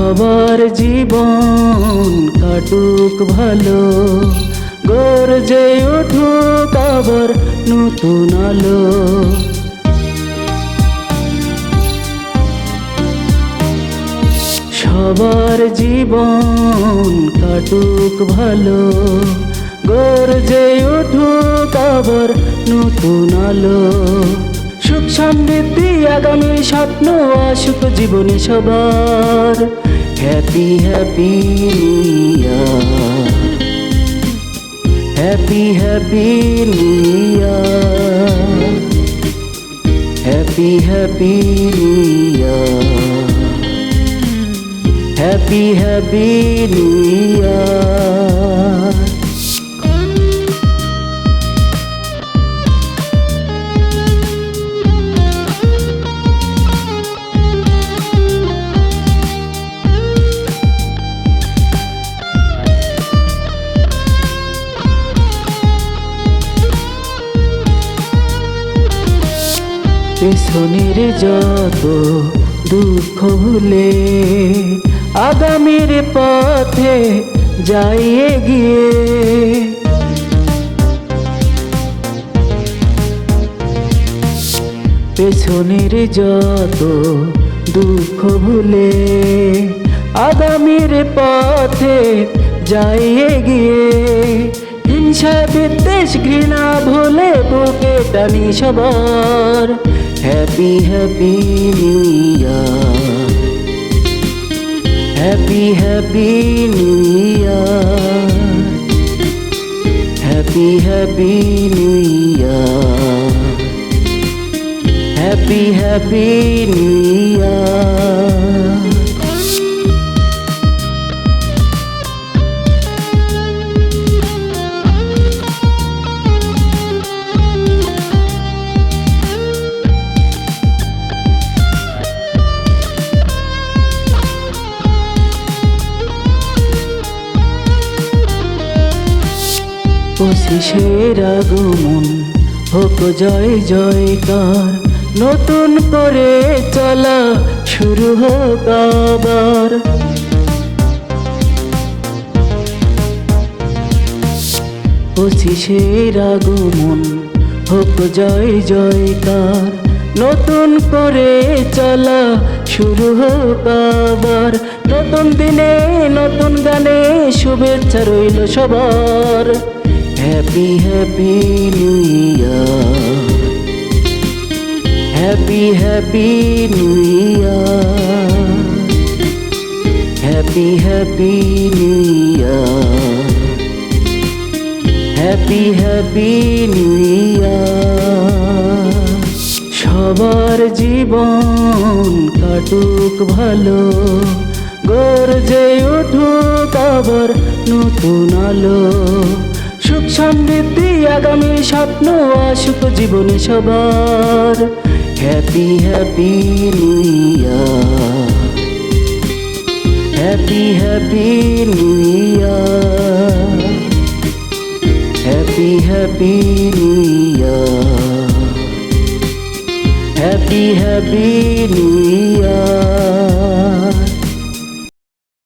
সবার জীবন কাটুক ভালো, গর্জে উঠুক আবার নতুন আলো। সবার জীবন কাটুক ভালো, গর্জে উঠুক আবার নতুন আলো। সুখ সমৃদ্ধি আগামীর স্বপ্ন আসুক জীবনে সবার। Happy happy new year, happy happy new year, happy happy new year, happy happy new year. পেছনের যত দুঃখ ভুলে আগামীর পথে যাই এগিয়ে। পেছনের যত দুঃখ ভুলে আগামীর পথে যাই এগিয়ে। হিংসা বিদ্বেষ ঘৃণা ভুলে বুকে টানি সবার। Happy happy new year, happy happy new year, happy happy new year, happy happy new year. পঁচিশের আগমন হোক জয় জয়কার, নতুন করে চলা শুরু হোক আবার। পঁচিশের আগমন হোক জয় জয়কার, নতুন করে চলা শুরু হোক আবার। নতুন দিনে নতুন গানে শুভেচ্ছা রইল সবার। Happy happy new year, happy happy new year, happy happy new year, happy happy new year. সবার জীবন কাটুক ভালো, গর্জে উঠুক আবার নতুন আলো। সুখ সমৃদ্ধি আগামীর স্বপ্ন আসুক জীবনে সবার। Happy happy new year, happy happy new year, happy happy new year, happy happy new year.